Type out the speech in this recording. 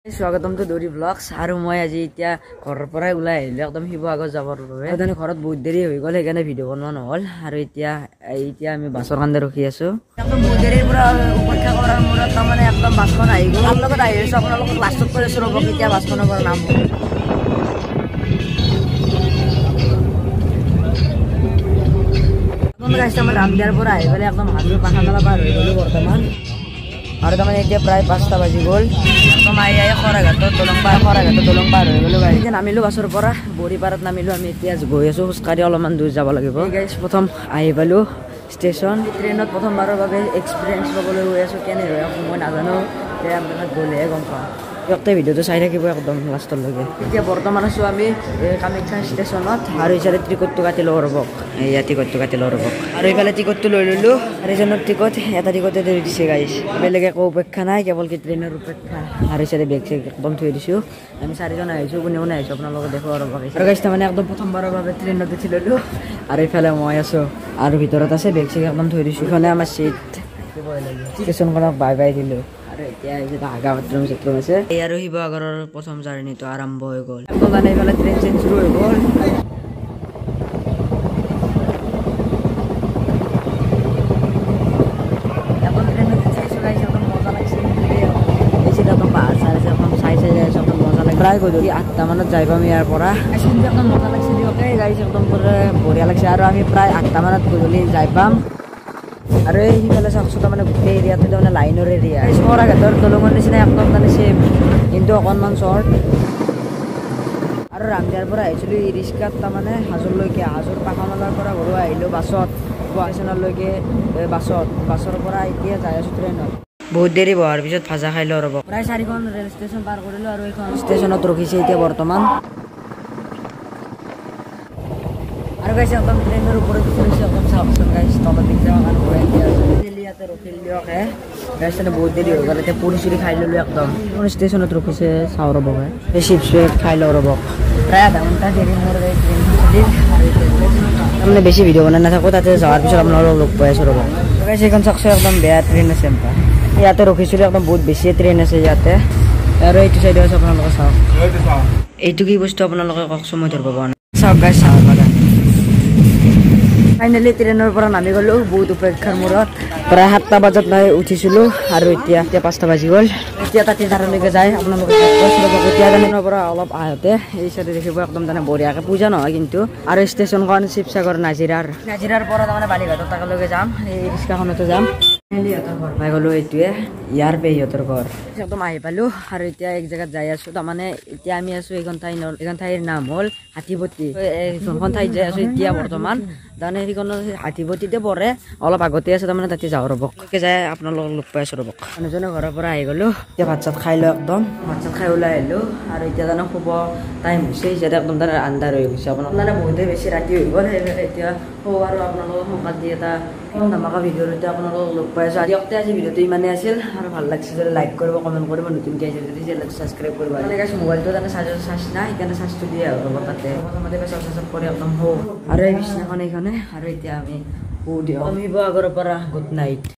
स्वागतम तो दौरी ब्लग्स और मैं आज इतना घर पर ऊल् एकदम शिवसागर जाने घर बहुत देरी हो गल सैकने भिडिओ बनवा नहल और इतना बासर कान्दे रखी आसो एकदम बहुत देरी उपেক্ষা करार मूरत तारमाने एकदम बासखन गल अपना लास्ट रब क्या बासखन नाम रामदियार एकदम हाजोर पाखातला पार हो गलो बर्तमान और तक प्राय 5टा बाजी गल एकदम खराघाट दलং पार हो गलो गाड़ी नामिलो बासर बड़ीपारात नामिलो गई आसो खोजकाढ़ी अलपमान दूर যাব লাগিব गाइस प्रथम पालो स्टेशन ट्रेन प्रथमबार एक्सपिरियेन्स लबले गई आसो केने मैं नाजानो गले गम पा भिडिओ चाई थकिब एकदम लास्टলৈকে बर्तमान आसो आम कामाख्या स्टेशनत और इचारे टिकटो काटि लो रबक टिकटो काटि लो रबक और इफाले टिकटो लै ललो चारिजনৰ टिकट এটা टिकटे धरि दिছে गाइस बेलेग एक उपेक्षा নাই केवल कि ट्रेनर उपेक्षा और इचारे बेग चेक एकदम थई दिसो आम 4जन आइसो कोने कोने आइसो आपनालोक देखो रबक और गाइस तारमाने एकदम प्रथमबार ट्रेनत उठि ललो और इफाले मैं आसो और भितरत আছে बेग चेक एकदम थई दिसो इखने आमार सीट स्टेशनखनक बाय बाय दिलो आगा बाथरूम सेथरूम আছে আৰু শিৱসাগৰৰ প্ৰথম জাৰ্নিটো আৰম্ভ হৈ গ'ল মানে ইফালে ট্ৰেইন চেঞ্জ শুৰু হৈ গ'ল এখন ট্ৰেইনত চলাইছে একদম মজা লাগছে বেছি একদম পাহাৰ চাই আছে একদম চাই যাই আছে একদম মজা লাগে প্ৰায় গধূলি 8টা মানত যাই পাম ইয়াৰ পৰা কিন্তু একদম মজা লাগছে দিয়কে গাড়ী একদম বঢ়িয়া লাগছে আৰু আমি প্ৰায় 8টা মানত গধূলি যাই পাম और ये चाकसो मैं गोटे एरिया मैं लाइनर एरिया खराघाटर दलंगर निचिना एकदम मैं सेम किन्तु अकणमान शर्ट और रामदियार पर इ रिक्सात तारमाने हाजोरলৈকে हाजोर पाखामालार पर घर आहिलो बासत गुवाहाटीसनলৈকে बासर पर इतना जाय आसो ट्रेनत बहुत देरी बहार पिছত भाजा खाई लो रब प्राय 4খন रेल स्टेशन पार करिलो और एखन स्टेशनत रखिছে इतना बर्तमान और गाइस एकदम ट्रेनर ऊपर एकदम चाहसन गाइस तल दिख रखिल दियके गाइस बहुत देरी हो गल पूरी चुरी खाई ललो एकदम स्टेशनत रखिছে चाव रबक चिप्स पेक खाई लो रबक प्राय आधा घंटा देरी मोर ट्रेन बेसि भिडिओ बना नाथाको ताते जावार पिছত आपनालोक लग पाइ आछो रबक गाइस एखन चाकसो एकदम बेया ट्रेन आछे इयाते रखिছিলো एकदम बहुत बेसि ट्रेन आछे इयाते और एटु साइडे आछे आपनालोक चाওক एटु कि बस्तु आपनालोके ककसो मैं धरब पारा चाওক गाइस चाह बागान फाइनली ट्रेनर पर नामी गलो बहुत उपेक्षार मूरत प्राय 7टा बजात मैं उठिছিলো और इतना 5टा बाजी गल इतना ताती धारলৈকে যায় आपनालोके ट्रेनर पर अलप आहते এই সাইডে দেখিব একদম তানে বঢ়িয়াকে পূজা নহয় কিন্তু আর স্টেশনখন শিৱসাগৰ নাজিৰাৰ পৰা তামানে বালিঘাটৰ তালৈকে যাম এই ৰিক্সাখনতে যাম घर पाई गलो यार पेहिहतर घर एकदम पालो और इतना एक जगह जाई आसो तारमाने इतना आमी आसो एखन ठाईर नाम हल हाथीपति जोनखन ठाईत जाई आसो इतना बर्तमान तारमाने সেইখন हाथीपतिते परे अलप आगते आछे तारमाने ताते जाओ रबक जाय आपनालोक लग पाइ आछो रबक মানুহজনৰ ঘৰৰ পৰা আহি गलो এতিয়া ভাত চাত খাই লো একদম ভাত চাত খাই ওলাই আহিলো और এতিয়া জানো শুব টাইম হৈছে যেটা একদম তাৰে আন্ধাৰ হৈ গৈছে আপোনালোকে বহুতে বেছি ৰাতি হৈ গ'ল এতিয়া শুব আৰু আপোনালোকক সংবাদ দি এটা নামাকা ভিডিঅ'তে আপোনালোকক লগ পাই আছো আজি ভিডিঅ'টো ইমানে আছিল আৰু ভাল লাগিছে যদি লাইক কৰিব কমেন্ট কৰিব নতুনকৈ আহিছে যদি চেনেলটো সাবস্ক্ৰাইব কৰিব আৰু গাইস মোবাইলটো জানে চাৰ্জ নাই সেইকাৰণে চাৰ্জটো দিয়ে আৰু তাতে প্ৰথমতে চাৰ্জ কৰি একদম হো আৰু এই বিছনাখন এইখানে আৰু এতিয়া আমি শিৱসাগৰৰ পৰা গুড নাইট।